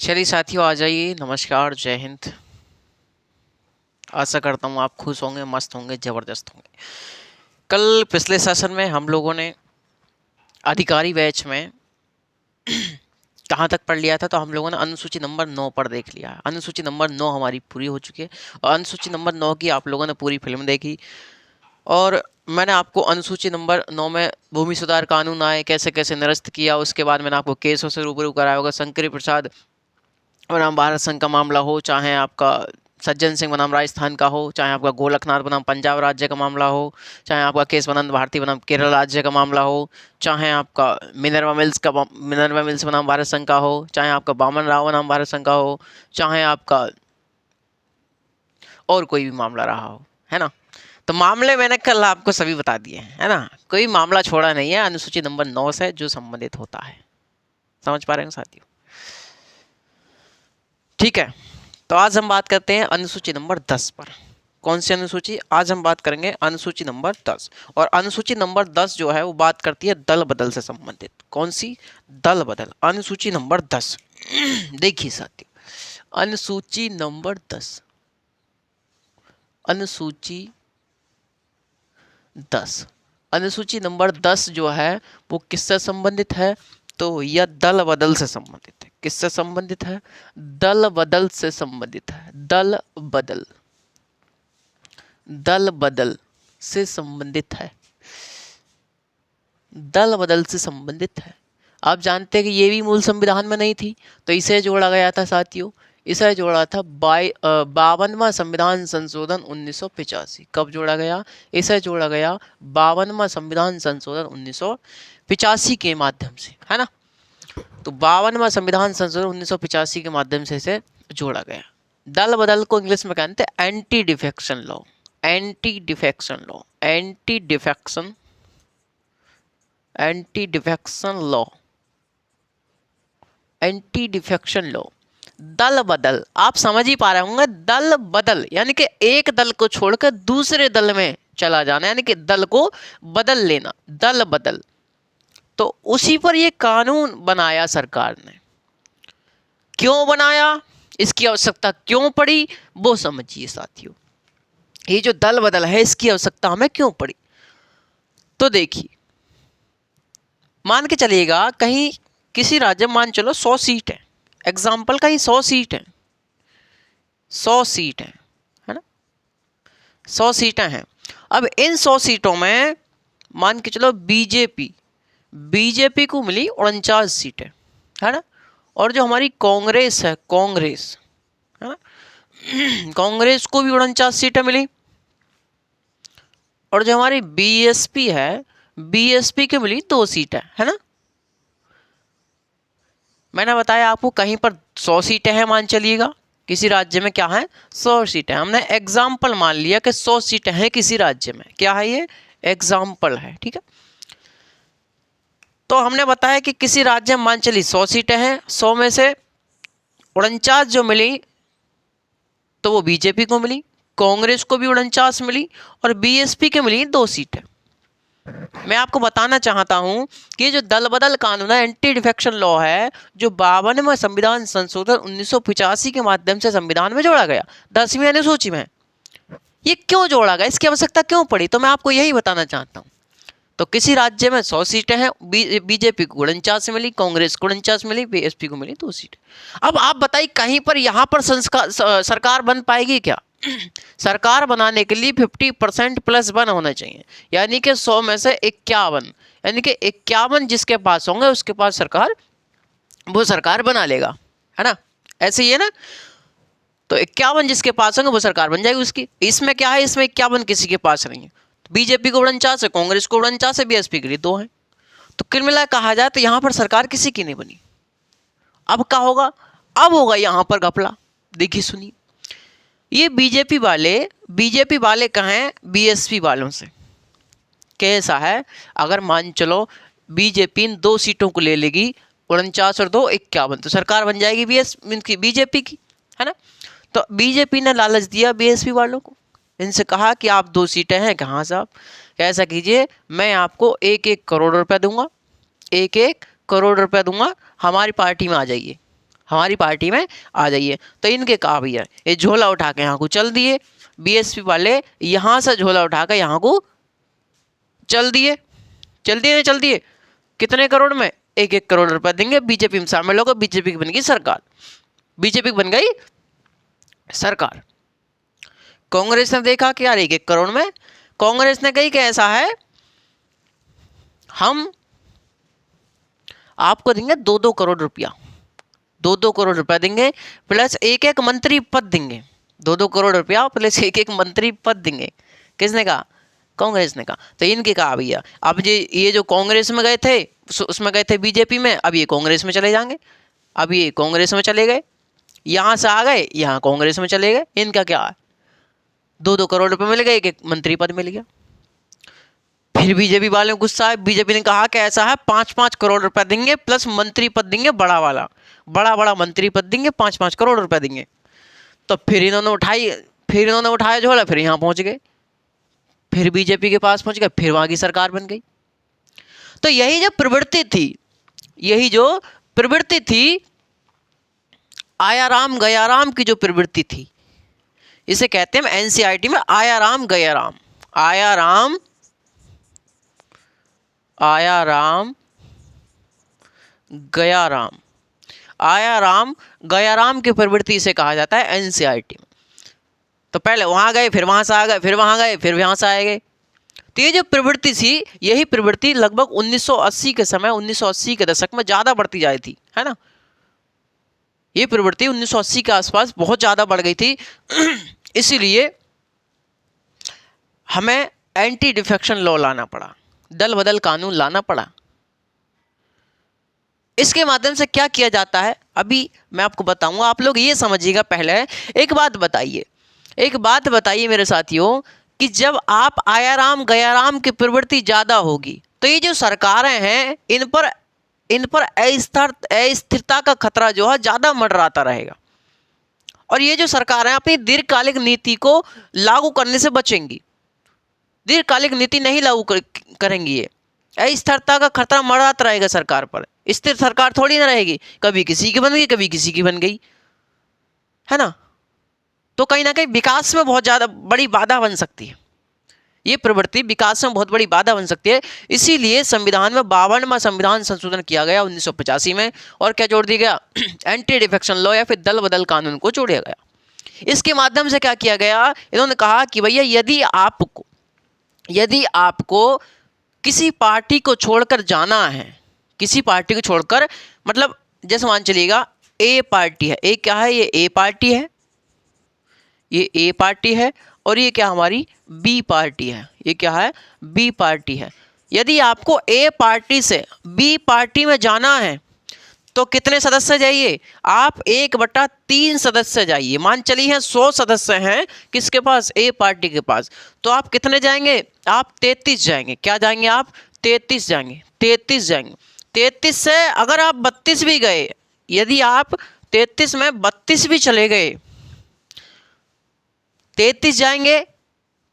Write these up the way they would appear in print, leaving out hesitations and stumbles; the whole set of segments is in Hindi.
चलिए साथियों, आ जाइए। नमस्कार, जय हिंद। आशा करता हूँ आप खुश होंगे, मस्त होंगे, ज़बरदस्त होंगे। कल पिछले सेशन में हम लोगों ने अधिकारी बैच में कहाँ तक पढ़ लिया था, तो हम लोगों ने अनुसूची नंबर 9 पर देख लिया है। अनुसूची नंबर 9 हमारी पूरी हो चुकी है और अनुसूची नंबर 9 की आप लोगों ने पूरी फिल्म देखी। और मैंने आपको अनुसूची नंबर 9 में भूमि सुधार कानून आए, कैसे कैसे निरस्त किया, उसके बाद मैंने आपको केसों से रूबरू कराया होगा। शंकरी प्रसाद बनाम भारत संघ का मामला हो, चाहे आपका सज्जन सिंह बनाम राजस्थान का हो, चाहे आपका गोलकनाथ बनाम पंजाब राज्य का मामला हो, चाहे आपका केशवानंद भारती बनाम केरल राज्य का मामला हो, चाहे आपका मिनर्वा मिल्स बनाम भारत संघ का हो, चाहे आपका बामन राव बनाम भारत संघ का हो, चाहे आपका और कोई भी मामला रहा हो, है ना। तो मामले मैंने कल आपको सभी बता दिए हैं, है ना। कोई मामला छोड़ा नहीं है अनुसूची नंबर 9 से जो संबंधित होता है। समझ पा रहे हैं साथियों? ठीक है, तो आज हम बात करते हैं अनुसूची नंबर 10 पर। कौन सी अनुसूची? आज हम बात करेंगे अनुसूची नंबर 10। और अनुसूची नंबर 10 जो है वो बात करती है दल बदल से संबंधित। कौन सी? दल बदल। अनुसूची नंबर 10 देखिए साथियों, अनुसूची नंबर 10, अनुसूची 10, अनुसूची नंबर 10 जो है वो किससे संबंधित है? तो यह दल बदल से संबंधित है। किससे संबंधित है? दल बदल से संबंधित है। दल बदल, दल बदल से संबंधित है। दल बदल से संबंधित है। आप जानते हैं कि ये भी मूल संविधान में नहीं थी, तो इसे जोड़ा गया था साथियों। इसे जोड़ा था 52वां संविधान संशोधन 1985। कब जोड़ा गया? इसे जोड़ा गया 52वां संविधान संशोधन 1985 के माध्यम से, है ना। तो 52वां संविधान संशोधन 1985 के माध्यम से इसे जोड़ा गया। दल बदल को इंग्लिश में कहते हैं anti defection law. Anti defection law, anti defection, anti defection law, anti defection law. दल बदल आप समझ ही पा रहे होंगे। दल बदल यानी कि एक दल को छोड़कर दूसरे दल में चला जाना, यानी कि दल को बदल लेना, दल बदल। तो उसी पर ये कानून बनाया सरकार ने। क्यों बनाया, इसकी आवश्यकता क्यों पड़ी, वो समझिए साथियों। ये जो दल बदल है इसकी आवश्यकता हमें क्यों पड़ी? तो देखिए, मान के चलिएगा कहीं किसी राज्य में मान चलो 100 सीट है, एग्जाम्पल कहीं 100 सीट है, 100 सीट है ना, 100 सीटें हैं। अब इन 100 सीटों में मान के चलो बीजेपी को मिली 49 सीटें, है ना। और जो हमारी कांग्रेस है, कांग्रेस, है ना, कांग्रेस को भी 49 सीटें मिली। और जो हमारी बीएसपी है, बीएसपी की मिली 2 सीटें, है ना। मैंने बताया आपको कहीं पर 100 सीटें हैं, मान चलिएगा किसी राज्य में क्या है, 100 सीटें। हमने एग्जाम्पल मान लिया कि 100 सीटें हैं किसी राज्य में। क्या है ये? एग्जाम्पल है, ठीक है। तो हमने बताया कि किसी राज्य में मान चलिए 100 सीटें हैं, 100 में से 49 जो मिली तो वो बीजेपी को मिली, कांग्रेस को भी 49 मिली और बीएसपी के मिली 2 सीटें। मैं आपको बताना चाहता हूं कि ये जो दल बदल कानून है, एंटी डिफेक्शन लॉ है, जो 52वें संविधान संशोधन 1985 के माध्यम से संविधान में जोड़ा गया, 10वीं अनुसूची में। ये क्यों जोड़ा गया, इसकी आवश्यकता क्यों पड़ी, तो मैं आपको यही बताना चाहता हूं। तो किसी राज्य में 100 सीटें हैं, बीजेपी को 49 मिली, कांग्रेस को 49 मिली, बीएसपी को मिली 2 सीटें। अब आप बताइए कहीं पर यहां पर सरकार बन पाएगी क्या? सरकार बनाने के लिए 50% +1 होना चाहिए, यानी कि 100 में से 51, यानी कि 51 जिसके पास होंगे उसके पास सरकार, वो सरकार बना लेगा, है ना। ऐसे ही है ना। तो 51 जिसके पास होंगे वो सरकार बन जाएगी उसकी। इसमें क्या है, इसमें 51 किसी के पास नहीं है। बीजेपी को 49 है, कांग्रेस को 49 है, बीएसपी के लिए 2 है। तो कुल मिला कहा जाए तो यहां पर सरकार किसी की नहीं बनी। अब क्या होगा? अब होगा यहां पर घपला। देखिए सुनिए, ये बीजेपी वाले कहें बीएसपी वालों से कैसा है, अगर मान चलो बीजेपी इन 2 सीटों को ले लेगी, 49 और 2 51, तो सरकार बन जाएगी बीजेपी की, है ना। तो बीजेपी ने लालच दिया बीएसपी वालों को, इनसे कहा कि आप 2 सीटें हैं, कहाँ साहब ऐसा कीजिए, मैं आपको 1-1 करोड़ रुपया दूंगा, 1-1 करोड़ रुपया दूंगा, हमारी पार्टी में आ जाइए, हमारी पार्टी में आ जाइए। तो इनके कहा भैया ये झोला उठा के यहाँ को चल दिए, बीएसपी वाले यहाँ से झोला उठा के यहाँ को चल दिए, चल दिए कितने करोड़ में, 1-1 करोड़ रुपए देंगे, बीजेपी में शामिल होगा, बीजेपी की बन गई सरकार, बीजेपी की बन गई सरकार। कांग्रेस ने देखा कि यार 1-1 करोड़ में, कांग्रेस ने कही कि ऐसा है हम आपको देंगे 2-2 करोड़ रुपया, 2-2 करोड़ रुपया देंगे प्लस 1-1 मंत्री पद देंगे, 2-2 करोड़ रुपया प्लस 1-1 मंत्री पद देंगे। किसने कहा? कांग्रेस ने कहा। तो इनके कहा भैया अब ये जो कांग्रेस में गए थे उसमें गए थे बीजेपी में, अब ये कांग्रेस में चले जाएंगे, अब ये कांग्रेस में चले गए, यहाँ से आ गए यहाँ कांग्रेस में चले गए। इनका क्या है? 2-2 करोड़ रुपए मिल गए, 1-1 मंत्री पद मिल गया। फिर बीजेपी वाले को गुस्सा है, बीजेपी ने कहा कि ऐसा है 5-5 करोड़ रुपए देंगे प्लस मंत्री पद देंगे, बड़ा मंत्री पद देंगे, 5-5 करोड़ रुपए देंगे। तो फिर इन्होंने उठाया झोला, फिर यहाँ पहुंच गए, फिर बीजेपी के पास पहुंच गए, फिर वहां की सरकार बन गई। तो यही जो प्रवृत्ति थी आया राम गया राम की जो प्रवृत्ति थी, इसे कहते हैं एनसीईआरटी में आया राम गया राम, आया राम गया राम, आया राम गया राम की प्रवृत्ति से कहा जाता है एनसीईआरटी में। तो पहले वहां गए, फिर वहां से आ गए, फिर वहां गए, फिर यहां से आए गए। तो ये जो प्रवृत्ति थी, यही प्रवृत्ति लगभग 1980 के समय, 1980 के दशक में ज्यादा बढ़ती जाती थी, है ना। ये प्रवृत्ति 1980 के आसपास बहुत ज्यादा बढ़ गई थी, इसीलिए हमें एंटी डिफेक्शन लॉ लाना पड़ा, दल बदल कानून लाना पड़ा। इसके माध्यम से क्या किया जाता है अभी मैं आपको बताऊंगा, आप लोग ये समझिएगा। पहले एक बात बताइए मेरे साथियों कि जब आप आया राम गया राम की प्रवृत्ति ज्यादा होगी तो ये जो सरकारें हैं इन पर अस्थिरता का खतरा जो है ज्यादा मंडराता रहेगा, और ये जो सरकारें अपनी दीर्घकालिक नीति को लागू करने से बचेंगी, दीर्घकालिक नीति नहीं लागू करेंगी, ये अस्थिरता का खतरा मंडराता रहेगा सरकार पर। स्थिर सरकार थोड़ी ना रहेगी, कभी किसी की बन गई, कभी किसी की बन गई, है ना। तो कहीं ना कहीं विकास में बहुत ज़्यादा बड़ी बाधा बन सकती है, ये प्रवृत्ति विकास में बहुत बड़ी बाधा बन सकती है। इसीलिए संविधान में 52वां संविधान संशोधन किया गया 1985 में, और क्या जोड़ दिया गया? एंटी डिफेक्शन लॉ या फिर दल बदल कानून को जोड़ा गया। इसके माध्यम से क्या किया गया? इन्होंने कहा कि भैया यदि आपको किसी पार्टी को छोड़कर जाना है, किसी पार्टी को छोड़कर, मतलब जैसे मान चलिएगा ए पार्टी है, ए क्या है? ये ए पार्टी है, ये ए पार्टी है, और ये क्या हमारी बी पार्टी है, ये क्या है? बी पार्टी है। यदि आपको ए पार्टी से बी पार्टी में जाना है तो कितने सदस्य जाइए? आप 1/3 सदस्य जाइए। मान चलिए हैं 100 सदस्य हैं किसके पास? ए पार्टी के पास। तो आप कितने जाएंगे? आप 33 जाएंगे। क्या जाएंगे आप? 33 जाएंगे, 33 जाएंगे। 33 से अगर आप 32 भी गए, यदि आप 33 में 32 भी चले गए, 33 जाएंगे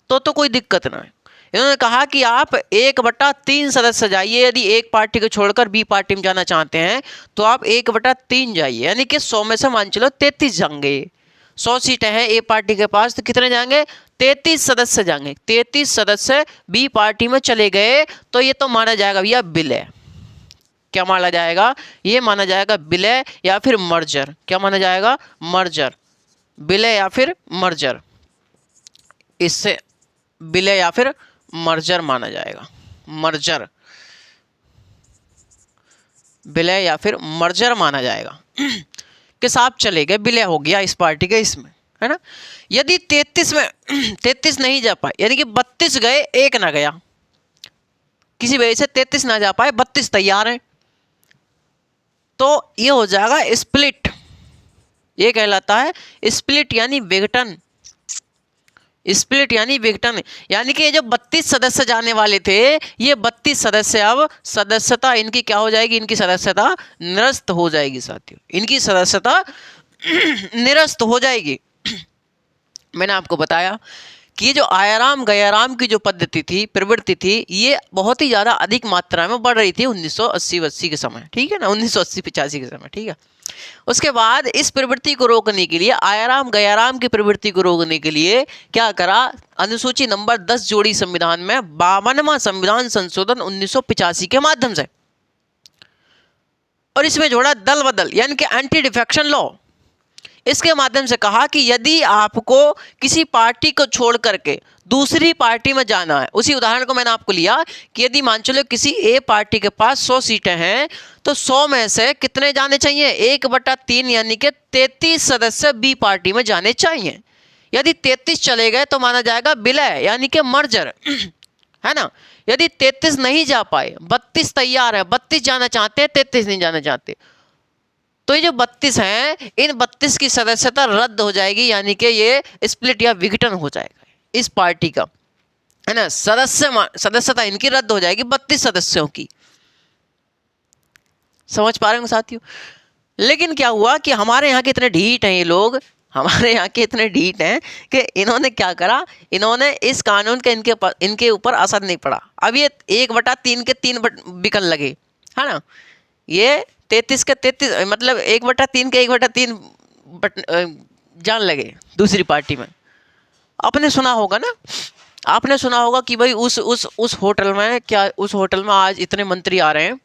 तो कोई दिक्कत ना है। इन्होंने कहा कि आप 1/3 सदस्य जाइए। यदि एक पार्टी को छोड़कर बी पार्टी में जाना चाहते हैं तो आप 1/3 जाइए, यानी कि 100 में से मान चलो 33 जाएंगे। 100 सीटें हैं ए पार्टी के पास, तो कितने जाएंगे? 33 सदस्य जाएंगे। 33 सदस्य बी पार्टी में चले गए तो ये तो माना जाएगा भैया विलय। क्या माना जाएगा? ये माना जाएगा विलय या फिर मर्जर। क्या माना जाएगा? मर्जर, विलय या फिर मर्जर। इससे विलय या फिर मर्जर माना जाएगा, मर्जर, विलय या फिर मर्जर माना जाएगा कि साहब चले गए, विलय हो गया इस पार्टी के इसमें, है ना। यदि 33 में 33 नहीं जा पाए, यानी कि 32 गए, एक ना गया, किसी वजह से 33 ना जा पाए, 32 तैयार हैं, तो ये हो जाएगा स्प्लिट। ये कहलाता है स्प्लिट यानी विघटन। स्प्लिट यानी विघटन, यानी कि ये जो 32 सदस्य जाने वाले थे, ये 32 सदस्य अब सदस्यता इनकी क्या हो जाएगी? इनकी सदस्यता निरस्त हो जाएगी साथियों, इनकी सदस्यता निरस्त हो जाएगी। मैंने आपको बताया कि ये जो आयाराम गयाराम की जो पद्धति थी, प्रवृत्ति थी, ये बहुत ही ज़्यादा अधिक मात्रा में बढ़ रही थी 1980 के समय, ठीक है ना, 1980-85 के समय, ठीक है। उसके बाद इस प्रवृत्ति को रोकने के लिए, आयाराम गयाराम की प्रवृत्ति को रोकने के लिए क्या करा, अनुसूची नंबर 10 जोड़ी संविधान में 52वां संविधान संशोधन 1985 के माध्यम से, और इसमें जोड़ा दल बदल यानी कि एंटी डिफेक्शन लॉ। इसके माध्यम से कहा कि यदि आपको किसी पार्टी को छोड़ करके दूसरी पार्टी में जाना है, उसी उदाहरण को मैंने आपको लिया कि यदि मान चलो किसी ए पार्टी के पास 100 सीटें हैं, तो 100 में से कितने जाने चाहिए, 1/3 यानी कि 33 सदस्य बी पार्टी में जाने चाहिए। यदि 33 चले गए तो माना जाएगा विलय यानी कि मर्जर, है ना। यदि 33 नहीं जा पाए, 32 तैयार है, 32 जाना चाहते हैं, 33 नहीं जाना चाहते, तो ये जो 32 हैं, इन 32 की सदस्यता रद्द हो जाएगी, यानी कि ये स्प्लिट या विघटन हो जाएगा इस पार्टी का, है ना। सदस्यता इनकी रद्द हो जाएगी 32 सदस्यों की। समझ पा रहे हो साथियों। लेकिन क्या हुआ कि हमारे यहाँ के इतने ढीठ हैं ये लोग, हमारे यहाँ के इतने ढीठ हैं कि इन्होंने क्या करा, इन्होंने इस कानून का इनके ऊपर असर नहीं पड़ा। अब ये 1/3 के 3 बिकन लगे, है ना। ये 33 के 33 मतलब 1/3 के 1/3 जान लगे दूसरी पार्टी में। आपने सुना होगा ना, आपने सुना होगा कि भाई उस होटल में क्या, उस होटल में आज इतने मंत्री आ रहे हैं,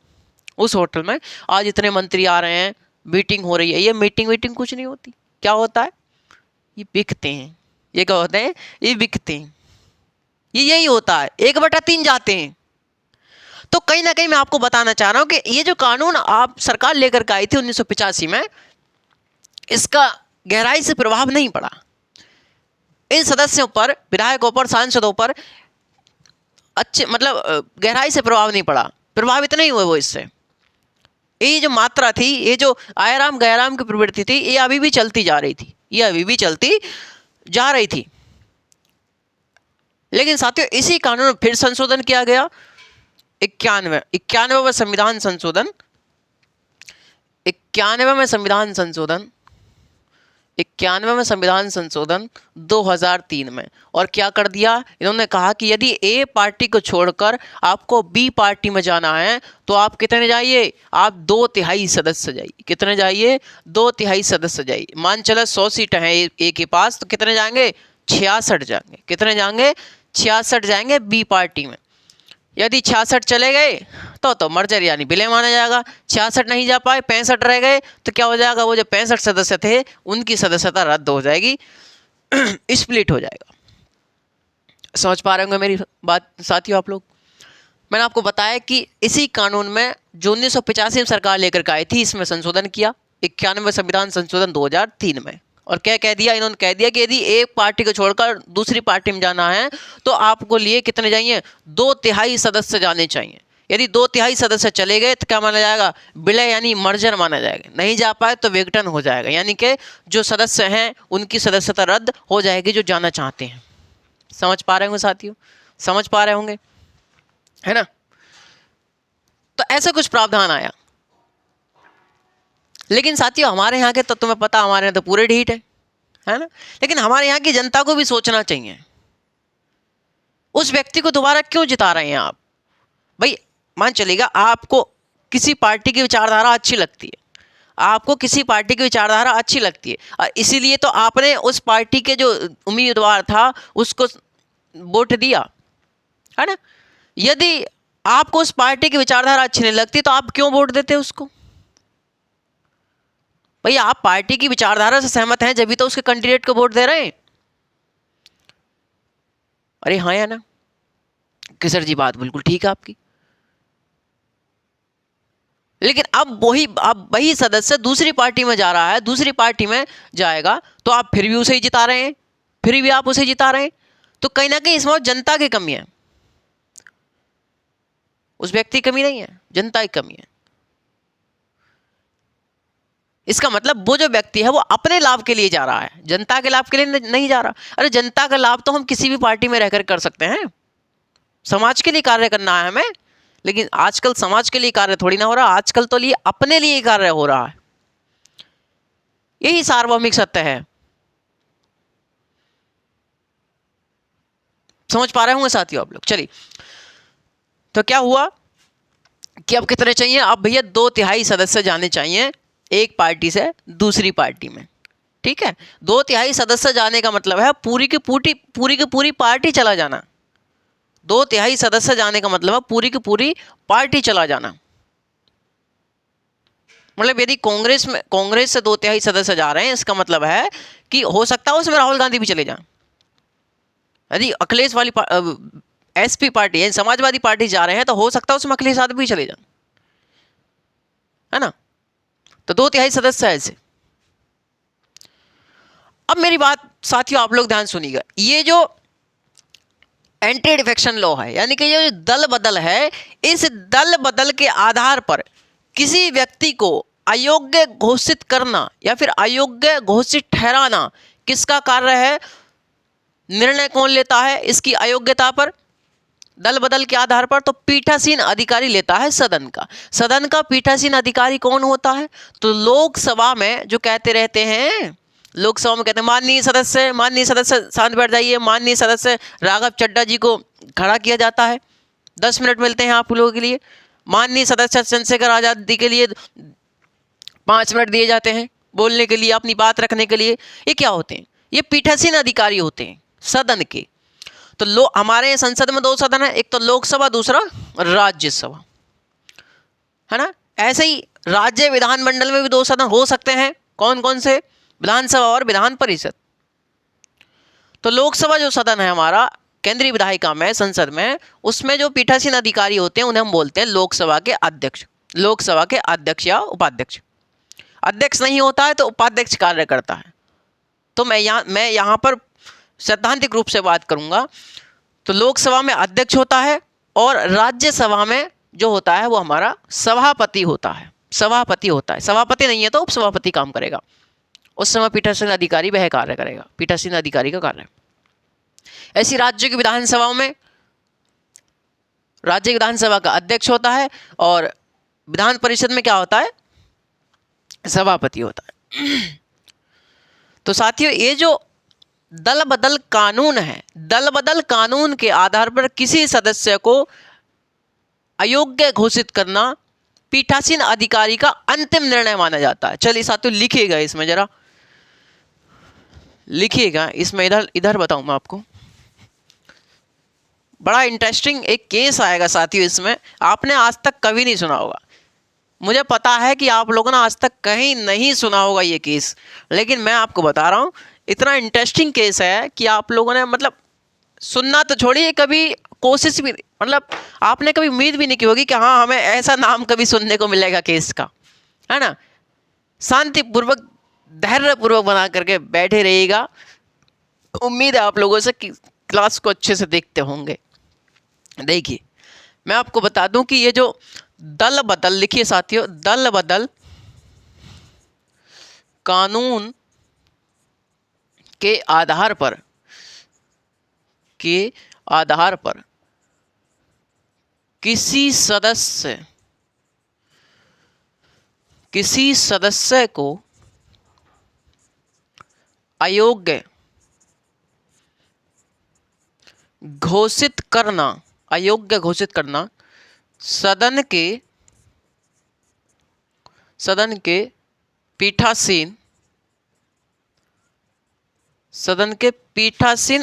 उस होटल में आज इतने मंत्री आ रहे हैं, मीटिंग हो रही है। ये मीटिंग कुछ नहीं होती, क्या होता है, ये बिकते हैं। ये क्या होते हैं, ये बिकते हैं। ये यही होता है, 1/3 जाते हैं। तो कहीं ना कहीं मैं आपको बताना चाह रहा हूं कि ये जो कानून आप सरकार लेकर के आई थी 1985 में, इसका गहराई से प्रभाव नहीं पड़ा इन सदस्यों पर, विधायकों पर, सांसदों पर अच्छे मतलब गहराई से प्रभाव नहीं पड़ा, प्रभावित नहीं हुए वो इससे। ये जो मात्रा थी, ये जो आयाराम गयाराम की प्रवृत्ति थी, ये अभी भी चलती जा रही थी, ये अभी भी चलती जा रही थी। लेकिन साथियों इसी कानून में फिर संशोधन किया गया, 91वें संविधान संशोधन, 91वें संविधान संशोधन 2003 में। और क्या कर दिया इन्होंने, कहा कि यदि ए पार्टी को छोड़कर आपको बी पार्टी में जाना है तो आप कितने जाइए, आप 2/3 सदस्य जाइए। कितने जाइए, 2/3 सदस्य जाइए। मान चलो 100 सीटें हैं ए के पास, तो कितने जाएंगे, 66 जाएंगे। कितने जाएंगे, 66 जाएंगे बी पार्टी में। यदि 66 चले गए तो मर्जर यानी विलय माना जाएगा। 66 नहीं जा पाए, 65 रह गए, तो क्या हो जाएगा, वो जो 65 सदस्य थे उनकी सदस्यता रद्द हो जाएगी, स्प्लिट हो जाएगा। समझ पा रहे होंगे मेरी बात साथियों आप लोग। मैंने आपको बताया कि इसी कानून में जो 1985 में सरकार लेकर के आई थी, इसमें संशोधन किया 91वें संविधान संशोधन 2003 में। और क्या कह दिया इन्होंने, कह दिया कि यदि एक पार्टी को छोड़कर दूसरी पार्टी में जाना है तो आपको लिए कितने चाहिए, 2/3 सदस्य जाने चाहिए। यदि 2/3 सदस्य चले गए तो क्या माना जाएगा, विलय यानी मर्जर माना जाएगा। नहीं जा पाए तो विघटन हो जाएगा, यानी कि जो सदस्य हैं उनकी सदस्यता रद्द हो जाएगी जो जाना चाहते हैं। समझ पा रहे होंगे साथियों, समझ पा रहे होंगे, है ना। तो ऐसा कुछ प्रावधान आया। लेकिन साथियों हमारे यहाँ के तो तुम्हें पता, हमारे यहाँ तो पूरे ढीठ है ना। लेकिन हमारे यहाँ की जनता को भी सोचना चाहिए, उस व्यक्ति को दोबारा क्यों जिता रहे हैं आप। भाई मान चलेगा आपको किसी पार्टी की विचारधारा अच्छी लगती है, आपको किसी पार्टी की विचारधारा अच्छी लगती है, और इसीलिए तो आपने उस पार्टी के जो उम्मीदवार था उसको वोट दिया, है ना। यदि आपको उस पार्टी की विचारधारा अच्छी नहीं लगती तो आप क्यों वोट देते उसको। भाई आप पार्टी की विचारधारा से सहमत हैं जब भी तो उसके कैंडिडेट को वोट दे रहे हैं। अरे हाँ या ना किशोर जी, बात बिल्कुल ठीक है आपकी। लेकिन अब वही सदस्य दूसरी पार्टी में जा रहा है, दूसरी पार्टी में जाएगा तो आप फिर भी उसे ही जिता रहे हैं, फिर भी आप उसे जिता रहे हैं। तो कहीं ना कहीं इसमें जनता की कमी है, उस व्यक्ति की कमी नहीं है, जनता की कमी है। इसका मतलब वो जो व्यक्ति है वो अपने लाभ के लिए जा रहा है, जनता के लाभ के लिए नहीं जा रहा। अरे जनता का लाभ तो हम किसी भी पार्टी में रहकर कर सकते हैं, समाज के लिए कार्य करना है हमें। लेकिन आजकल समाज के लिए कार्य थोड़ी ना हो रहा, आजकल तो लिए अपने लिए कार्य हो रहा है। यही सार्वभौमिक सत्य है। समझ पा रहे होंगे साथियों आप लोग। चलिए, तो क्या हुआ कि अब कितने चाहिए, अब भैया 2/3 सदस्य जाने चाहिए एक पार्टी से दूसरी पार्टी में। ठीक है, 2/3 सदस्य जाने का मतलब है पूरी की पूरी पार्टी चला जाना। 2/3 सदस्य जाने का मतलब है पूरी की पूरी पार्टी चला जाना। मतलब यदि कांग्रेस से 2/3 सदस्य जा रहे हैं, इसका मतलब है कि हो सकता है उसमें राहुल गांधी भी चले जाएं। यदि अखिलेश वाली एसपी पार्टी यानी समाजवादी पार्टी जा रहे हैं तो हो सकता है उसमें अखिलेश यादव भी चले जाएं, है ना। तो 2/3 सदस्य है ऐसे। अब मेरी बात साथियों आप लोग ध्यान सुनिएगा, ये जो एंटी डिफेक्शन लॉ है, यानी कि ये दल बदल है, इस दल बदल के आधार पर किसी व्यक्ति को अयोग्य घोषित करना या फिर अयोग्य घोषित ठहराना किसका कार्य है? निर्णय कौन लेता है इसकी अयोग्यता पर दल बदल के आधार पर? तो पीठासीन अधिकारी लेता है सदन का। सदन का पीठासीन अधिकारी कौन होता है? तो लोकसभा में जो कहते रहते हैं, लोकसभा में कहते हैं माननीय सदस्य शांत बैठ जाइए, माननीय सदस्य राघव चड्ढा जी को खड़ा किया जाता है, 10 मिनट मिलते हैं आप लोगों के लिए। माननीय सदस्य चंद्रशेखर आजादी के लिए 5 मिनट दिए जाते हैं बोलने के लिए, अपनी बात रखने के लिए। ये क्या होते हैं? ये पीठासीन अधिकारी होते हैं सदन के। तो हमारे संसद में 2 सदन है, एक तो लोकसभा, दूसरा राज्यसभा, है ना। ऐसे ही राज्य विधानमंडल में भी 2 सदन हो सकते हैं। कौन कौन से? विधानसभा और विधान परिषद। तो लोकसभा जो सदन है हमारा केंद्रीय विधायिका में, संसद में, उसमें जो पीठासीन अधिकारी होते हैं उन्हें हम बोलते हैं लोकसभा के अध्यक्ष। लोकसभा के अध्यक्ष या उपाध्यक्ष। अध्यक्ष नहीं होता है तो उपाध्यक्ष कार्य करता है। तो मैं यहाँ पर सैद्धांतिक रूप से बात करूंगा तो लोकसभा में अध्यक्ष होता है और राज्यसभा में जो होता है वो हमारा सभापति होता है। सभापति होता है, सभापति नहीं है तो उपसभापति काम करेगा। उस समय पीठासीन अधिकारी वह कार्य करेगा, पीठासीन अधिकारी का कार्य। ऐसी राज्य की विधानसभाओं में राज्य विधानसभा का अध्यक्ष होता है और विधान परिषद में क्या होता है? सभापति होता है। तो साथियों, ये जो दल बदल कानून है, दल बदल कानून के आधार पर किसी सदस्य को अयोग्य घोषित करना पीठासीन अधिकारी का अंतिम निर्णय माना जाता है। चलिए साथियों लिखिएगा, इसमें जरा लिखिएगा, इसमें इधर बताऊं मैं आपको। बड़ा इंटरेस्टिंग एक केस आएगा साथियों, इसमें आपने आज तक कभी नहीं सुना होगा। मुझे पता है कि आप लोगों ने आज तक कहीं नहीं सुना होगा ये केस, लेकिन मैं आपको बता रहा हूँ इतना इंटरेस्टिंग केस है कि आप लोगों ने मतलब सुनना तो छोड़िए, कभी कोशिश भी मतलब आपने कभी उम्मीद भी नहीं की होगी कि हाँ हमें ऐसा नाम कभी सुनने को मिलेगा केस का, है ना। शांतिपूर्वक धैर्यपूर्वक बना करके बैठे रहिएगा। उम्मीद है आप लोगों से कि क्लास को अच्छे से देखते होंगे। देखिए मैं आपको बता दूं कि ये जो दल बदल, लिखिए साथियों, दल बदल कानून के आधार पर किसी सदस्य को अयोग्य घोषित करना सदन के पीठासीन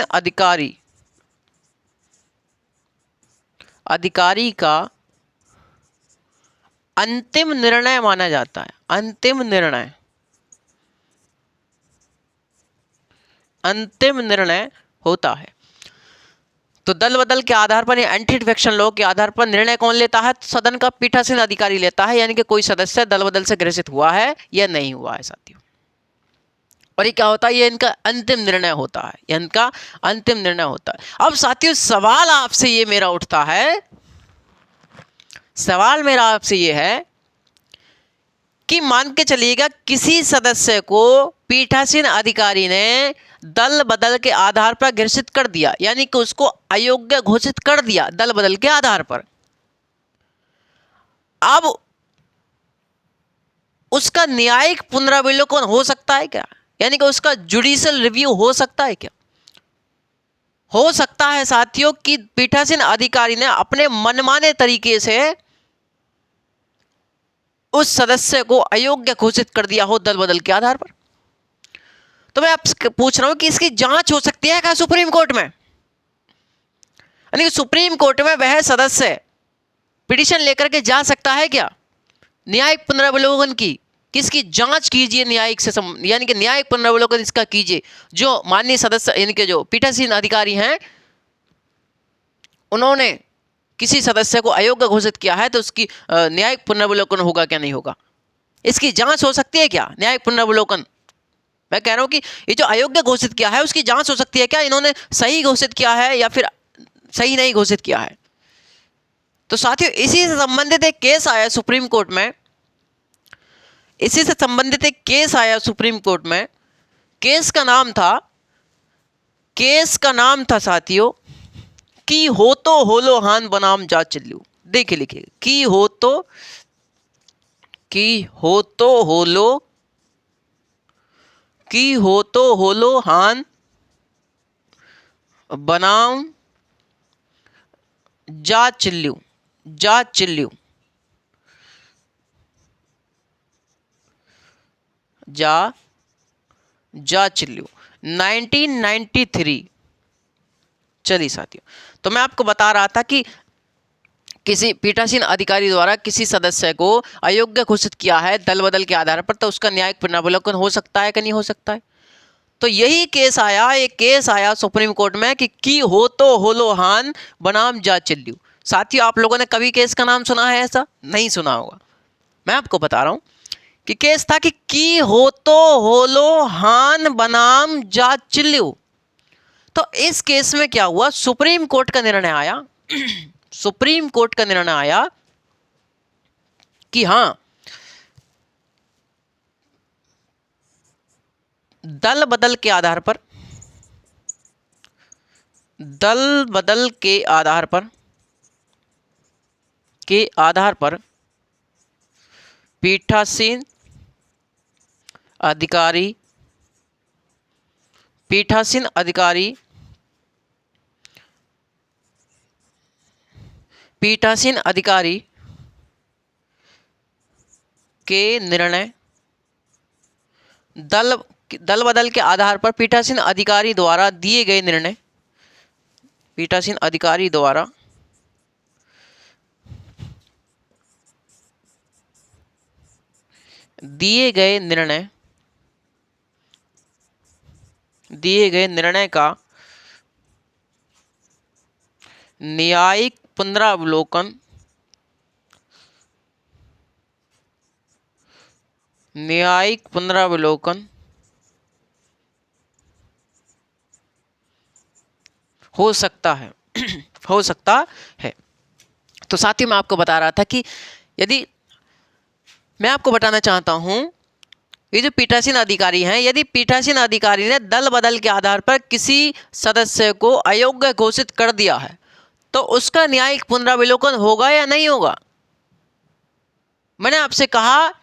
अधिकारी का अंतिम निर्णय माना जाता है। अंतिम निर्णय होता है। तो दल बदल के आधार पर या एंटी डिफेक्शन लॉ के आधार पर निर्णय कौन लेता है? सदन का पीठासीन अधिकारी लेता है, यानी कि कोई सदस्य दल बदल से ग्रसित हुआ है या नहीं हुआ है साथियों। और ये क्या होता है? ये इनका अंतिम निर्णय होता है, इनका अंतिम निर्णय होता है। अब साथियों सवाल आपसे ये मेरा उठता है, सवाल मेरा आपसे ये है कि मान के चलिएगा किसी सदस्य को पीठासीन अधिकारी ने दल बदल के आधार पर घोषित कर दिया, यानी कि उसको अयोग्य घोषित कर दिया दल बदल के आधार पर। अब उसका न्यायिक पुनरावलोकन हो सकता है क्या? यानी कि उसका जुडिशियल रिव्यू हो सकता है क्या? हो सकता है साथियों कि पीठासीन अधिकारी ने अपने मनमाने तरीके से उस सदस्य को अयोग्य घोषित कर दिया हो दल बदल के आधार पर। तो मैं आपसे पूछ रहा हूं कि इसकी जांच हो सकती है क्या सुप्रीम कोर्ट में? यानी कि सुप्रीम कोर्ट में वह सदस्य पिटीशन लेकर के जा सकता है क्या न्यायिक पुनरावलोकन की? किसकी जांच कीजिए न्यायिक से यानी कि न्यायिक पुनरावलोकन इसका कीजिए। जो माननीय सदस्य यानी कि जो पीठासीन अधिकारी हैं उन्होंने किसी सदस्य को अयोग्य घोषित किया है तो उसकी न्यायिक पुनरावलोकन होगा क्या नहीं होगा? इसकी जांच हो सकती है क्या न्यायिक पुनरावलोकन? मैं कह रहा हूं कि ये जो अयोग्य घोषित किया है उसकी जांच हो सकती है क्या? इन्होंने सही घोषित किया है या फिर सही नहीं घोषित किया है? तो साथियों इसी से संबंधित एक केस आया सुप्रीम कोर्ट में। इसी से संबंधित एक केस आया सुप्रीम कोर्ट में। केस का नाम था साथियों की हो तो होलो हान बनाम जा चिल्लू। देखिए लिखिए की हो तो होलो हान बनाम जा चिल्लू जा चिल्लू 1993। चलिए साथियों तो मैं आपको बता रहा था कि किसी पीठासीन अधिकारी द्वारा किसी सदस्य को अयोग्य घोषित किया है दल बदल के आधार पर तो उसका न्यायिक पुनरावलोकन हो सकता है कि नहीं हो सकता है? तो यही केस आया, एक केस आया सुप्रीम कोर्ट में कि हो तो होलो हान बनाम जा चिल्लू। साथियों आप लोगों ने कभी केस का नाम सुना है? ऐसा नहीं सुना होगा। मैं आपको बता रहा हूं कि केस था कि हो तो होलो हान बनाम जा चिल्लू। तो इस केस में क्या हुआ, सुप्रीम कोर्ट का निर्णय आया सुप्रीम कोर्ट का निर्णय आया कि हां दल बदल के आधार पर पीठासीन अधिकारी के निर्णय दल बदल के आधार पर पीठासीन अधिकारी द्वारा दिए गए निर्णय दिए गए निर्णय का न्यायिक पुनरावलोकन हो सकता है हो सकता है। तो साथियों मैं आपको बता रहा था कि यदि मैं आपको बताना चाहता हूं ये जो पीठासीन अधिकारी हैं, यदि पीठासीन अधिकारी ने दल बदल के आधार पर किसी सदस्य को अयोग्य घोषित कर दिया है तो उसका न्यायिक पुनरावलोकन होगा या नहीं होगा? मैंने आपसे कहा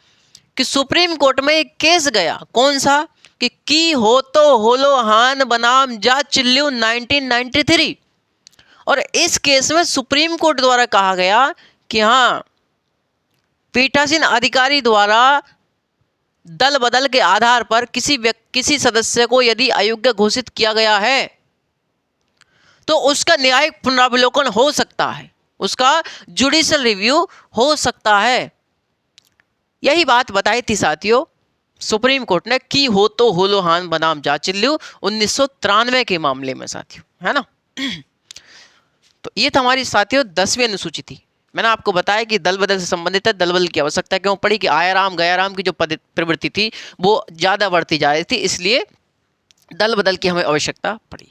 कि सुप्रीम कोर्ट में एक केस गया, कौन सा, कि हो तो होलो हान बनाम जा चिल्लू 1993। और इस केस में सुप्रीम कोर्ट द्वारा कहा गया कि हां पीठासीन अधिकारी द्वारा दल बदल के आधार पर किसी सदस्य को यदि अयोग्य घोषित किया गया है तो उसका न्यायिक पुनरावलोकन हो सकता है, उसका जुडिशियल रिव्यू हो सकता है। यही बात बताई थी साथियों सुप्रीम कोर्ट ने कि हो तो होलो हान बनाम जा चिल्लू 1993 के मामले में साथियों, है ना। तो ये तो हमारी साथियों 10वीं अनुसूची थी। मैंने आपको बताया कि दल बदल से संबंधित है, दल बदल की आवश्यकता क्यों पड़ी, कि आयाराम गयाराम की जो प्रवृत्ति थी वो ज़्यादा बढ़ती जा रही थी, इसलिए दल बदल की हमें आवश्यकता पड़ी।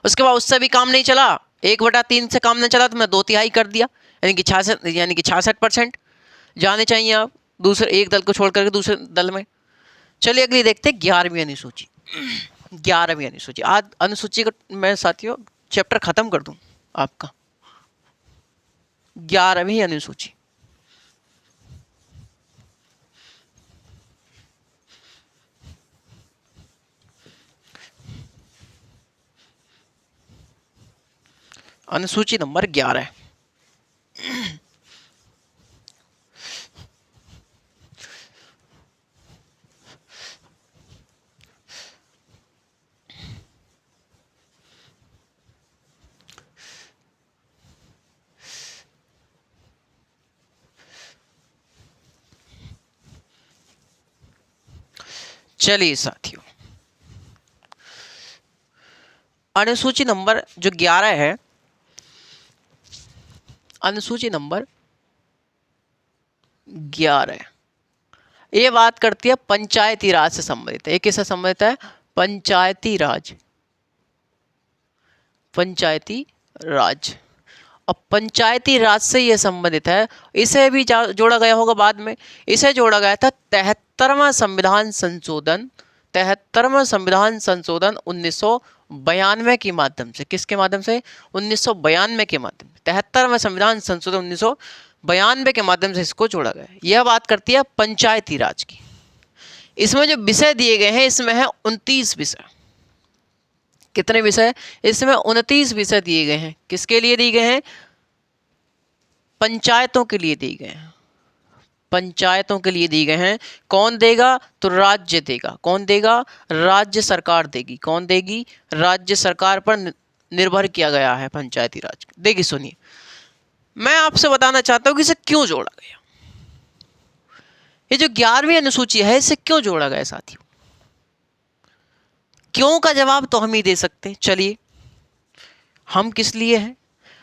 उसके बाद उससे भी काम नहीं चला, 1/3 से काम नहीं चला तो मैं 2/3 कर दिया, यानी कि 66% जाने चाहिए आप दूसरे एक दल को छोड़ करके दूसरे दल में। चलिए अगली देखते हैं 11वीं अनुसूची। 11वीं अनुसूची, आज अनुसूची का मैं साथियों चैप्टर खत्म कर दूं आपका। 11वीं अनुसूची, अनुसूची नंबर 11। चलिए साथियों, अनुसूची नंबर जो 11 है, अनुसूची नंबर 11 ये बात करती है पंचायती राज से संबंधित है। ये किससे संबंधित है? पंचायती राज। पंचायती राज, और पंचायती राज से ये संबंधित है। इसे भी जोड़ा गया होगा बाद में। इसे जोड़ा गया था 73वां संविधान संशोधन, 73वां संविधान संशोधन 1992 के माध्यम से। किसके माध्यम से? 1992 के माध्यम से। 73वां संविधान संशोधन 1992 के माध्यम से इसको जोड़ा गया। यह बात करती है पंचायती राज की। इसमें जो विषय दिए गए हैं, इसमें है 29 विषय। कितने विषय? इसमें 29 विषय दिए गए हैं। किसके लिए दिए गए हैं? पंचायतों के लिए दिए गए हैं। पंचायतों के लिए दिए गए हैं। कौन देगा? तो राज्य देगा। कौन देगा? राज्य सरकार देगी। कौन देगी? राज्य सरकार पर निर्भर किया गया है पंचायती राज। देखिए सुनिए, मैं आपसे बताना चाहता हूं कि इसे क्यों जोड़ा गया। ये जो 11वीं अनुसूची है, इसे क्यों जोड़ा गया साथियों? क्यों का जवाब तो हम ही दे सकते हैं। चलिए, हम किस लिए हैं?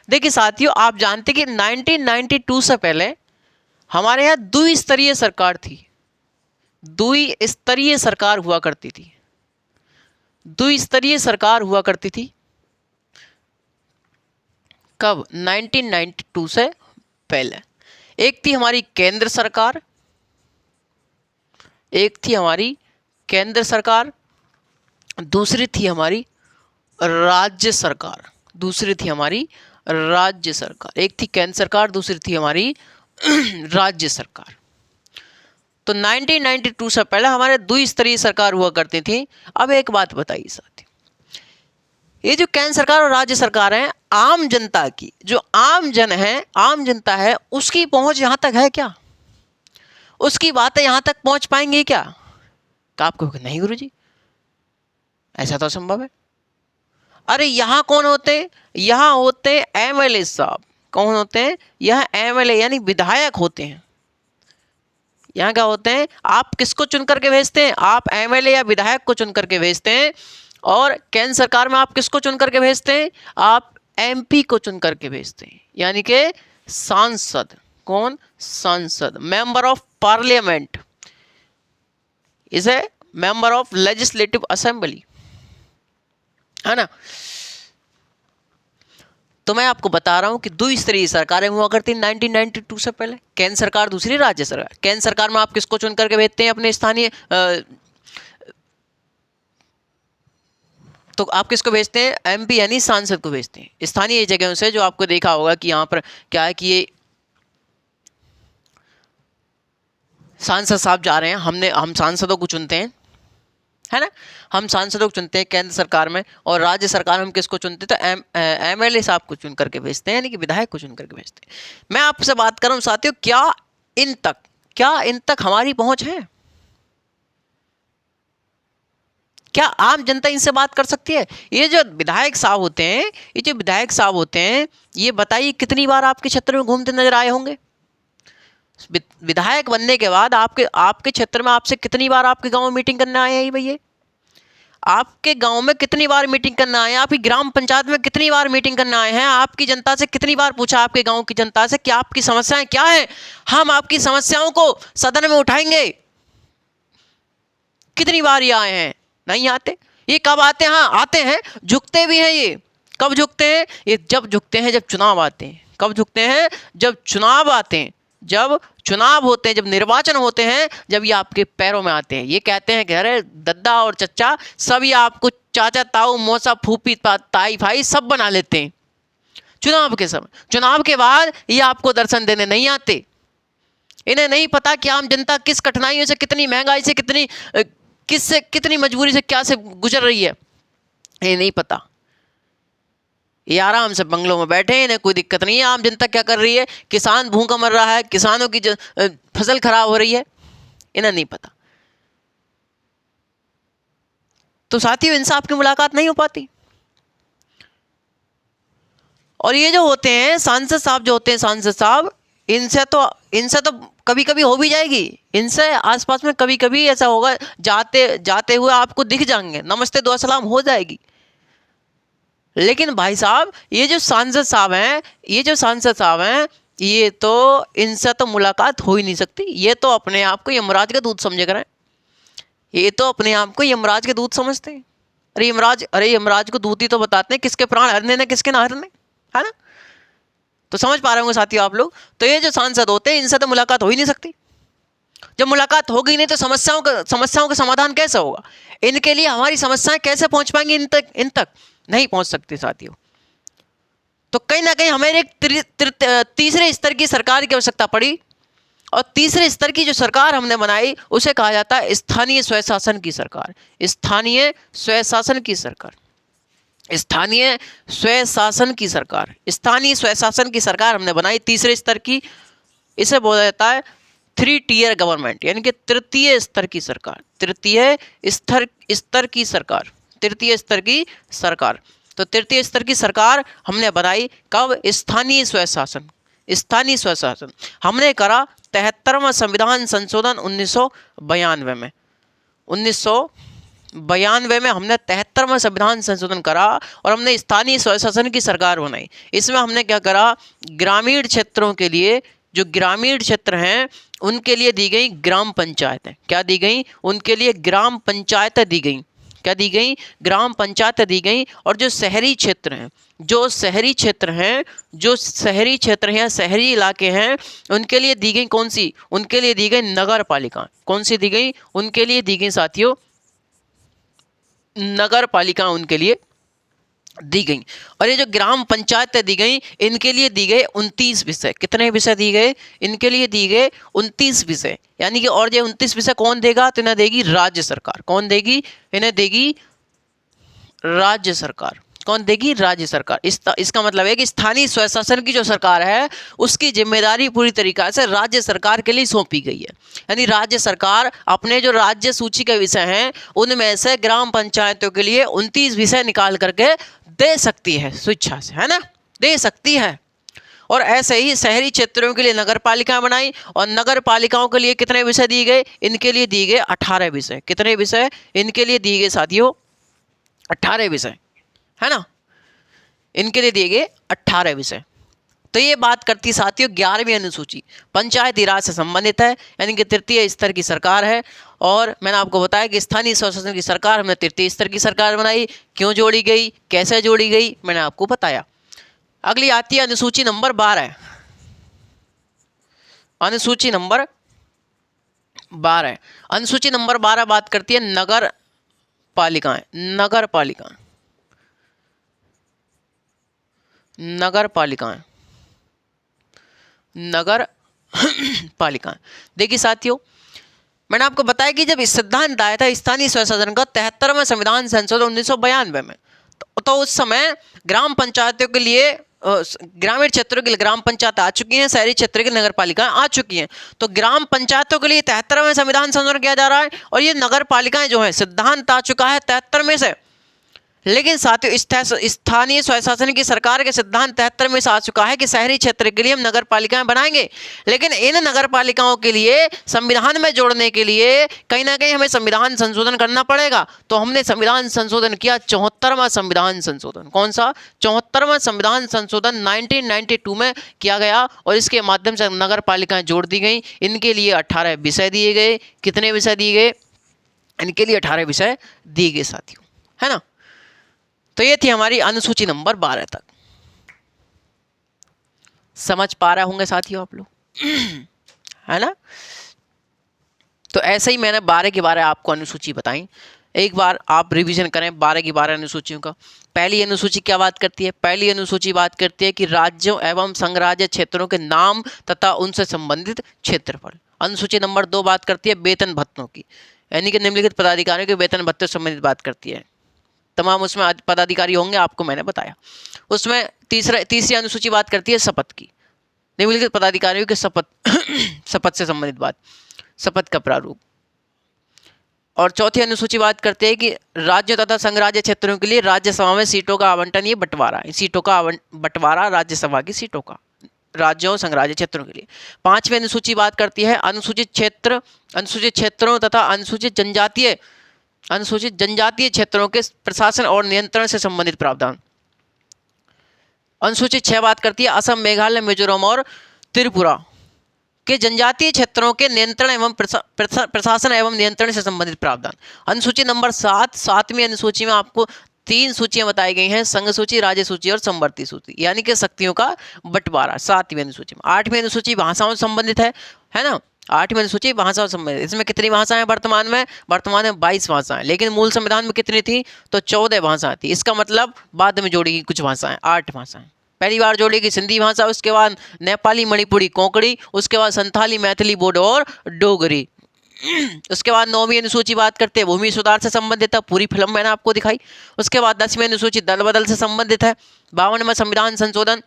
देखिए साथियों, आप जानते कि 1992 से पहले हमारे यहाँ द्विस्तरीय सरकार थी। द्विस्तरीय सरकार हुआ करती थी। द्विस्तरीय सरकार हुआ करती थी। कब? 1992 से पहले। एक थी हमारी केंद्र सरकार, एक थी हमारी केंद्र सरकार, दूसरी थी हमारी राज्य सरकार। दूसरी थी हमारी राज्य सरकार। एक थी केंद्र सरकार, दूसरी थी हमारी राज्य सरकार। तो 1992 से पहले हमारे द्विस्तरीय सरकार हुआ करती थी। अब एक बात बताइए साथी, ये जो केंद्र सरकार और राज्य सरकार है, आम जनता की, जो आम जन है, आम जनता है, उसकी पहुंच यहां तक है क्या? उसकी बातें यहां तक पहुंच पाएंगी क्या? आपको नहीं गुरुजी, ऐसा तो असंभव है। अरे यहाँ कौन होते हैं? यहाँ होते हैं एमएलए साहब। कौन होते हैं? यहाँ एमएलए यानी विधायक होते हैं। यहाँ क्या होते हैं? आप किसको चुन करके भेजते हैं? आप एमएलए या विधायक को चुन करके भेजते हैं। और केंद्र सरकार में आप किसको चुन करके भेजते हैं? आप एमपी को चुन करके भेजते हैं, यानी कि सांसद। कौन? सांसद, member of parliament, is a member of legislative assembly, है ना। तो मैं आपको बता रहा हूं कि द्विस्तरीय सरकारें हुआ करती 1992 से पहले। केंद्र सरकार, दूसरी राज्य सरकार। केंद्र सरकार में आप किसको चुन करके भेजते हैं? अपने स्थानीय, तो आप किसको भेजते हैं? एमपी यानी सांसद को भेजते हैं। स्थानीय जगहों से, जो आपको देखा होगा कि यहाँ पर क्या है कि ये सांसद साहब जा रहे हैं, हम सांसदों को चुनते हैं, है ना। हम सांसदों को चुनते हैं केंद्र सरकार में, और राज्य सरकार में हम किसको चुनते हैं? तो एमएलए साहब को चुन करके भेजते हैं, यानी कि विधायक को चुन करके भेजते हैं। मैं आपसे बात कर रहा हूं साथियों, क्या इन तक हमारी पहुंच है? क्या आम जनता इनसे बात कर सकती है? ये जो विधायक साहब होते हैं, ये बताइए कितनी बार आपके क्षेत्र में घूमते नजर आए होंगे? विधायक बनने के बाद आपके क्षेत्र में आपसे कितनी बार आपके गांव में मीटिंग करने आए हैं भैया? आपके गांव में कितनी बार मीटिंग करने आए हैं? आपकी ग्राम पंचायत में कितनी बार मीटिंग करने आए हैं? आपकी जनता से कितनी बार पूछा, आपके गांव की जनता से, कि आपकी समस्याएं क्या हैं? हम आपकी समस्याओं को सदन में उठाएंगे। कितनी बार ये आए हैं? नहीं आते। ये कब आते हैं? हाँ आते हैं, झुकते भी हैं। ये कब झुकते हैं? ये जब झुकते हैं जब चुनाव आते हैं। कब झुकते हैं? जब चुनाव आते हैं, जब चुनाव होते हैं, जब निर्वाचन होते हैं, जब ये आपके पैरों में आते हैं। ये कहते हैं कि अरे दद्दा और चच्चा सभी आपको चाचा, ताऊ, मौसा, फूफी, ताई, भाई सब बना लेते हैं चुनाव के समय। चुनाव के बाद ये आपको दर्शन देने नहीं आते। इन्हें नहीं पता कि आम जनता किस कठिनाइयों से, कितनी महंगाई से, कितनी मजबूरी से, क्या से गुजर रही है। ये नहीं पता। ये आराम से बंगलों में बैठे हैं, इन्हें कोई दिक्कत नहीं है। आम जनता क्या कर रही है, किसान भूखा मर रहा है, किसानों की फसल खराब हो रही है, इन्हें नहीं पता। तो साथियों, इनसे आपकी मुलाकात नहीं हो पाती। और ये जो होते हैं सांसद साहब, जो होते हैं सांसद साहब, इनसे तो कभी कभी हो भी जाएगी। इनसे आसपास में कभी कभी ऐसा होगा, जाते हुए आपको दिख जाएंगे, नमस्ते दुआ सलाम हो जाएगी। लेकिन भाई साहब, ये जो सांसद साहब हैं, ये तो इनसे तो मुलाकात हो ही नहीं सकती। ये तो अपने आप को यमराज का दूत समझे कर, ये तो अपने आप को यमराज के दूत समझते हैं। अरे यमराज को दूत ही तो बताते हैं किसके प्राण हरने ने, किसके ना हरने, है ना। तो समझ पा रहे होंगे साथियों आप लोग। तो ये जो सांसद होते हैं, इनसे तो मुलाकात हो ही नहीं सकती। जब मुलाकात होगी नहीं तो समस्याओं का समाधान कैसे होगा? इनके लिए हमारी समस्याएं कैसे पहुंच पाएंगी इन तक नहीं पहुंच सकती साथियों। तो कहीं ना कहीं हमें एक तीसरे स्तर की सरकार की आवश्यकता पड़ी। और तीसरे स्तर की जो सरकार हमने बनाई उसे कहा जाता है स्थानीय स्वशासन की सरकार। स्थानीय स्वशासन की सरकार, स्थानीय स्वशासन की सरकार, स्थानीय स्वशासन की सरकार हमने बनाई तीसरे स्तर की। इसे बोला जाता है 3 टियर गवर्नमेंट, यानी कि तृतीय स्तर की सरकार, तृतीय स्तर की सरकार, तृतीय स्तर की सरकार। तो तृतीय स्तर की सरकार हमने बनाई कब? स्थानीय स्वशासन। स्थानीय स्वशासन हमने करा 73वां संविधान संशोधन 1992 में। 1992 में हमने 73वां संविधान संशोधन करा और हमने स्थानीय स्वशासन की सरकार बनाई। इसमें हमने क्या करा, ग्रामीण क्षेत्रों के लिए, जो ग्रामीण क्षेत्र हैं उनके लिए दी गई ग्राम पंचायतें। क्या दी गई? उनके लिए ग्राम पंचायतें दी गई। क्या दी गई? ग्राम पंचायतें दी गई। और जो शहरी क्षेत्र हैं, जो शहरी क्षेत्र हैं, शहरी इलाके हैं, उनके लिए दी गई कौन सी? उनके लिए दी गई नगर पालिका। कौन सी दी गई? उनके लिए दी गई साथियों नगर पालिका, उनके लिए दी गई। और ये जो ग्राम पंचायतें दी गई, इनके लिए दी गए 29 विषय। कितने विषय दिए गए? इनके लिए दिए गए 29 विषय। यानी कि और ये 29 विषय कौन देगा? तो इन्हें देगी राज्य सरकार। कौन देगी? इन्हें देगी राज्य सरकार। कौन देगी? राज्य सरकार। इसका मतलब है कि स्थानीय स्वशासन की जो सरकार है उसकी जिम्मेदारी पूरी तरीके से राज्य सरकार के लिए सौंपी गई है। यानी राज्य सरकार अपने जो राज्य सूची के विषय हैं उनमें से ग्राम पंचायतों के लिए 29 विषय निकाल करके दे सकती है स्वेच्छा से, है ना, दे सकती है। और ऐसे ही शहरी क्षेत्रों के लिए नगर पालिकाएं बनाई। और नगर पालिकाओं के लिए कितने विषय दिए गए? इनके लिए दिए गए 18 विषय। कितने विषय? इनके लिए दिए गए साथियों 18 विषय, है ना। इनके लिए दिए गए 18 विषय। तो ये बात करती साथियों 11वीं अनुसूची, पंचायती राज से संबंधित है, यानी कि तृतीय स्तर की सरकार है। और मैंने आपको बताया कि स्थानीय स्वशासन की सरकार हमने तृतीय स्तर की सरकार बनाई। क्यों जोड़ी गई, कैसे जोड़ी गई, मैंने आपको बताया। अगली आती है अनुसूची नंबर 12। अनुसूची नंबर 12, अनुसूची नंबर 12 बात करती है नगर पालिकाएं। नगर पालिकाएं, नगर पालिकाएं, नगर पालिकाएं। देखिए साथियों, मैंने आपको बताया कि जब सिद्धांत आया था स्थानीय स्वशासन का 73वां संविधान संशोधन 1992 में, तो उस समय ग्राम पंचायतों के लिए, ग्रामीण क्षेत्रों के लिए ग्राम पंचायत आ चुकी हैं, शहरी क्षेत्र की नगर पालिकाएं आ चुकी हैं। तो ग्राम पंचायतों के लिए 73वें संविधान संशोधन किया जा रहा है। और ये नगर पालिकाएं जो है, सिद्धांत आ चुका है 73 में से। लेकिन साथियों स्थानीय स्वशासन की सरकार के सिद्धांत 73 में से आ चुका है कि शहरी क्षेत्र के लिए हम नगर पालिकाएं बनाएंगे। लेकिन इन नगर पालिकाओं के लिए संविधान में जोड़ने के लिए कहीं ना कहीं हमें संविधान संशोधन करना पड़ेगा। तो हमने संविधान संशोधन किया, 74वां संविधान संशोधन। कौन सा? 74वां संविधान संशोधन 1992 में किया गया। और इसके माध्यम से नगर पालिकाएं जोड़ दी गई। इनके लिए 18 विषय दिए गए। कितने विषय दिए गए? इनके लिए 18 विषय दिए गए साथियों, है ना। तो ये थी हमारी अनुसूची नंबर 12 तक। समझ पा रहे होंगे साथियों आप लोग, है ना। तो ऐसे ही मैंने 12 के 12 आपको अनुसूची बताई। एक बार आप रिवीजन करें 12 की 12 अनुसूचियों का। पहली अनुसूची क्या बात करती है? पहली अनुसूची बात करती है कि राज्यों एवं संघराज्य क्षेत्रों के नाम तथा उनसे संबंधित क्षेत्रफल। अनुसूची नंबर 2 बात करती है वेतन भत्तों की, यानी कि निम्नलिखित पदाधिकारियों के वेतन भत्ते से संबंधित बात करती है। तमाम उसमें पदाधिकारी होंगे, आपको मैंने बताया। उसमें तीसरी अनुसूची बात करती है शपथ की, निम्नलिखित पदाधिकारियों के शपथ से संबंधित बात, शपथ का प्रारूप। और चौथी अनुसूची बात करते हैं कि राज्य तथा संघ राज्य क्षेत्रों के लिए राज्यसभा में सीटों का आवंटन, ये बंटवारा, सीटों का बंटवारा राज्यसभा की सीटों का राज्यों संघ राज्य क्षेत्रों के लिए। पांचवी अनुसूची बात करती है अनुसूचित क्षेत्रों तथा अनुसूचित जनजातीय क्षेत्रों के प्रशासन और नियंत्रण से संबंधित प्रावधान। अनुसूची 6 बात करती है असम, मेघालय, मिजोरम और त्रिपुरा के जनजातीय क्षेत्रों के नियंत्रण एवं प्रशासन एवं नियंत्रण से संबंधित प्रावधान। अनुसूची नंबर 7, 7वीं अनुसूची में आपको 3 सूचियां बताई गई हैं, संघ सूची, राज्य सूची और समवर्ती सूची, यानी कि शक्तियों का बंटवारा 7वीं अनुसूची में। 8वीं अनुसूची भाषाओं से संबंधित है ना, 8वीं अनुसूची भाषाओं से संबंधित। इसमें कितनी भाषाएं वर्तमान में 22 भाषाएं, लेकिन मूल संविधान में कितनी थी, तो 14 भाषाएं थी। इसका मतलब बाद में जोड़ी गई कुछ भाषाएं, 8 भाषाएं। पहली बार जोड़ेगी सिंधी भाषा, उसके बाद नेपाली, मणिपुरी, कोंकणी, उसके बाद संथाली, मैथिली, बोडो और डोगरी। उसके बाद 9वीं अनुसूची बात करते हैं भूमि सुधार से संबंधित है, पूरी फिल्म मैंने आपको दिखाई। उसके बाद 10वीं अनुसूची दल बदल से संबंधित है। 52वां संविधान संशोधन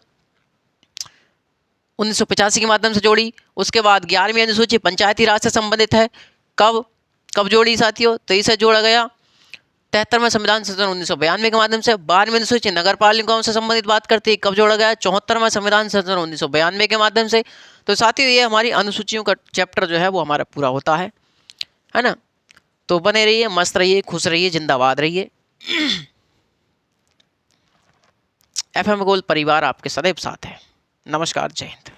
1985 के माध्यम से जोड़ी। उसके बाद 11वीं अनुसूची पंचायती राज से संबंधित है। कब जोड़ी साथियों, तो इसे जोड़ा गया 73वां संविधान संशोधन 1992 के माध्यम से। 12वीं अनुसूची नगर पालिकाओं से संबंधित बात करती है, कब जोड़ा गया 74वां संविधान संशोधन 1992 के माध्यम से। तो साथियों ये हमारी अनुसूचियों का चैप्टर जो है वो हमारा पूरा होता है ना। तो बने रहिए, मस्त रहिए, खुश रहिए, जिंदाबाद रहिए। FM गोल्ड परिवार आपके सदैव साथ है। नमस्कार, जय हिंद।